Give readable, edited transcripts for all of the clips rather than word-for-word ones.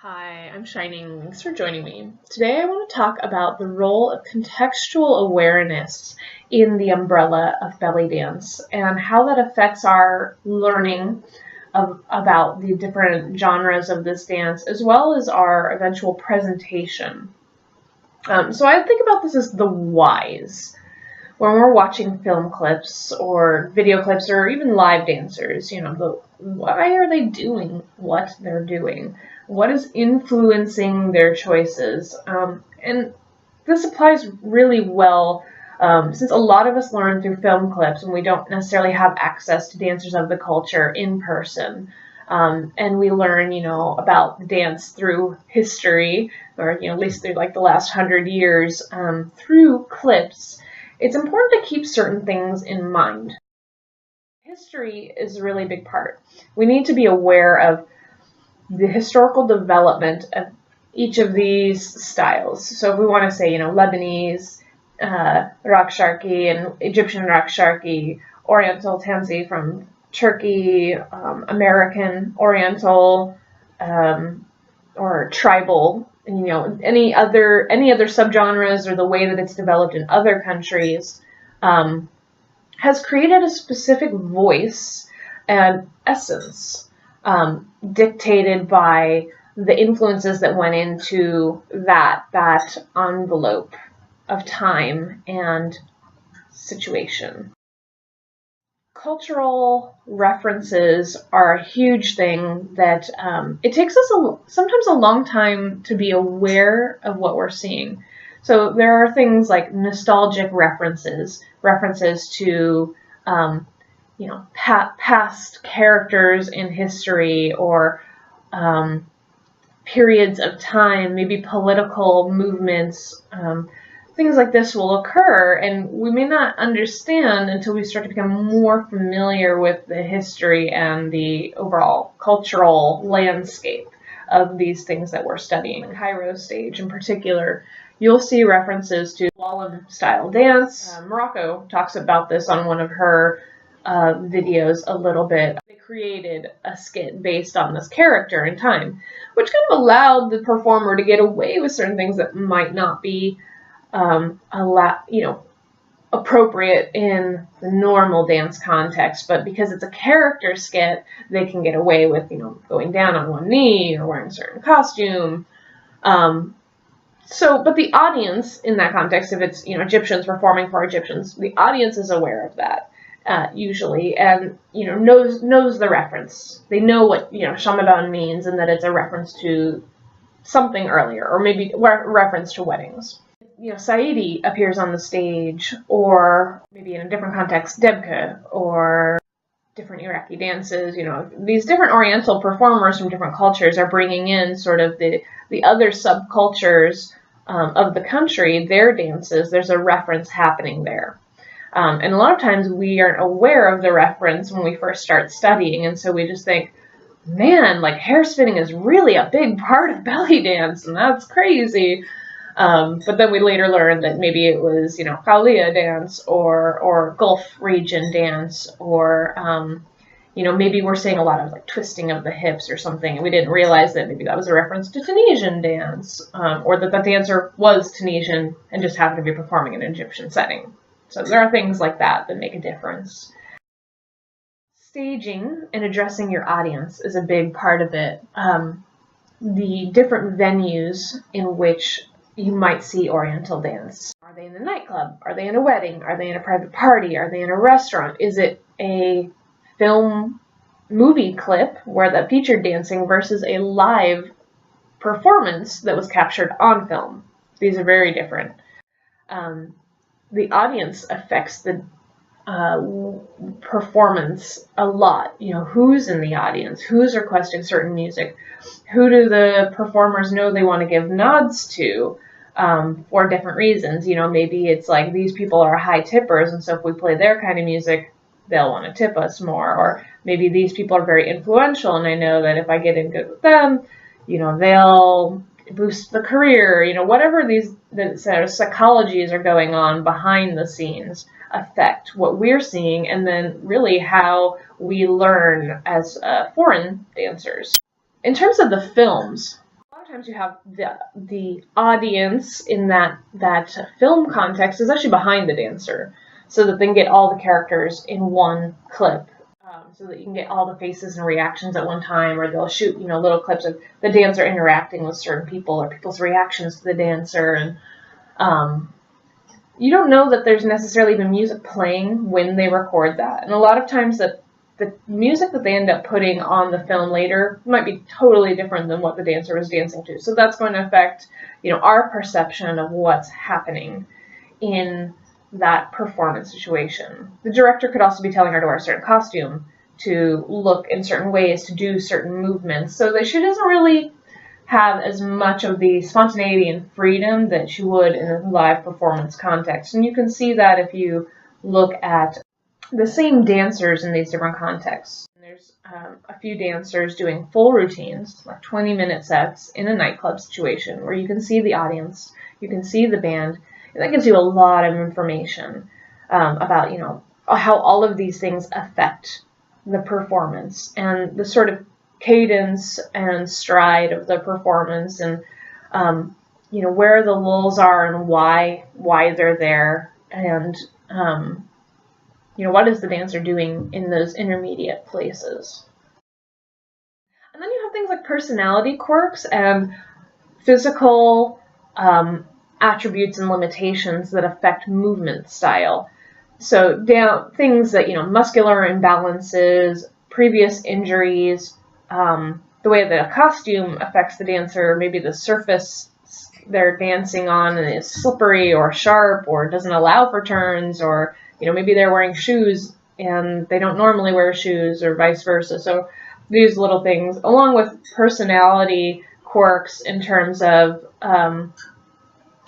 Hi, I'm Shining. Thanks for joining me. Today I want to talk about the role of contextual awareness in the umbrella of belly dance and how that affects our learning about the different genres of this dance as well as our eventual presentation. So I think about this as the whys. When we're watching film clips or video clips or even live dancers, why are they doing what they're doing? What is influencing their choices? And this applies really well since a lot of us learn through film clips and we don't necessarily have access to dancers of the culture in person. And we learn, about dance through history, or, at least through like the last 100 years, through clips. It's important to keep certain things in mind. History is a really big part. We need to be aware of the historical development of each of these styles. So if we want to say, Lebanese, Raqs Sharqi, and Egyptian Raqs Sharqi, Oriental Tanzi from Turkey, American Oriental, or tribal, any other subgenres or the way that it's developed in other countries, has created a specific voice and essence, dictated by the influences that went into that envelope of time and situation. Cultural references are a huge thing that it takes us sometimes a long time to be aware of what we're seeing. So there are things like nostalgic references to past characters in history or periods of time, maybe political movements. Things like this will occur, and we may not understand until we start to become more familiar with the history and the overall cultural landscape of these things that we're studying. The Cairo stage in particular, you'll see references to slalom-style dance. Morocco talks about this on one of her videos a little bit. They created a skit based on this character in time, which kind of allowed the performer to get away with certain things that might not be appropriate in the normal dance context, but because it's a character skit, they can get away with, going down on one knee or wearing a certain costume. But the audience in that context, if it's, Egyptians performing for Egyptians, the audience is aware of that, usually, and, knows the reference. They know what, Shamadan means and that it's a reference to something earlier, or maybe reference to weddings. Saidi appears on the stage, or maybe in a different context, Debka, or different Iraqi dances. These different Oriental performers from different cultures are bringing in sort of the other subcultures of the country, their dances. There's a reference happening there. And a lot of times we aren't aware of the reference when we first start studying, and so we just think, man, like hair spinning is really a big part of belly dance, and that's crazy. But then we later learned that maybe it was, Qawliya dance or Gulf region dance, or, maybe we're seeing a lot of like twisting of the hips or something, and we didn't realize that maybe that was a reference to Tunisian dance, or that the dancer was Tunisian and just happened to be performing in an Egyptian setting. So there are things like that that make a difference. Staging and addressing your audience is a big part of it. The different venues in which you might see Oriental dance. Are they in a nightclub? Are they in a wedding? Are they in a private party? Are they in a restaurant? Is it a film movie clip where that featured dancing versus a live performance that was captured on film? These are very different. The audience affects the performance a lot. Who's in the audience? Who's requesting certain music? Who do the performers know they want to give nods to for different reasons? Maybe it's like these people are high tippers, and so if we play their kind of music, they'll want to tip us more. Or maybe these people are very influential, and I know that if I get in good with them, they'll boost the career. Whatever the sort of psychologies are going on behind the scenes affect what we're seeing, and then really how we learn as foreign dancers. In terms of the films, a lot times you have the audience in that film context is actually behind the dancer, so that they can get all the characters in one clip, so that you can get all the faces and reactions at one time, or they'll shoot little clips of the dancer interacting with certain people or people's reactions to the dancer, and you don't know that there's necessarily even music playing when they record that, and a lot of times the music that they end up putting on the film later might be totally different than what the dancer was dancing to. So that's going to affect, our perception of what's happening in that performance situation. The director could also be telling her to wear a certain costume, to look in certain ways, to do certain movements. So that she doesn't really have as much of the spontaneity and freedom that she would in a live performance context. And you can see that if you look at the same dancers in these different contexts. There's a few dancers doing full routines, like 20-minute sets in a nightclub situation, where you can see the audience, you can see the band, and that gives you a lot of information about, how all of these things affect the performance and the sort of cadence and stride of the performance, and where the lulls are and why they're there, and what is the dancer doing in those intermediate places. And then you have things like personality quirks and physical attributes and limitations that affect movement style. So things that, muscular imbalances, previous injuries, the way that a costume affects the dancer, maybe the surface they're dancing on is slippery or sharp or doesn't allow for turns, or maybe they're wearing shoes and they don't normally wear shoes, or vice versa. So these little things, along with personality quirks in terms of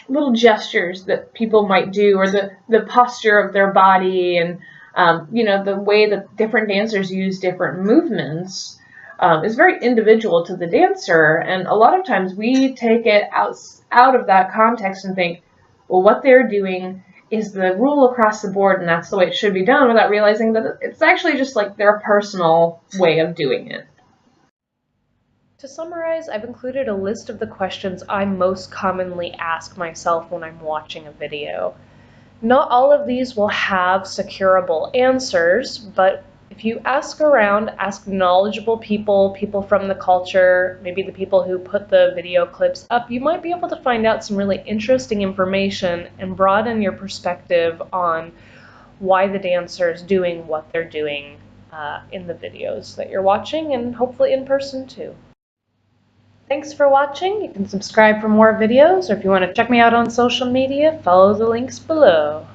little gestures that people might do, or the posture of their body, and the way that different dancers use different movements is very individual to the dancer. And a lot of times we take it out of that context and think, well, what they're doing is the rule across the board and that's the way it should be done, without realizing that it's actually just like their personal way of doing it. To summarize, I've included a list of the questions I most commonly ask myself when I'm watching a video. Not all of these will have securable answers, but if you ask around, ask knowledgeable people from the culture, maybe the people who put the video clips up, you might be able to find out some really interesting information and broaden your perspective on why the dancer is doing what they're doing in the videos that you're watching, and hopefully in person too. Thanks for watching. You can subscribe for more videos, or if you want to check me out on social media, follow the links below.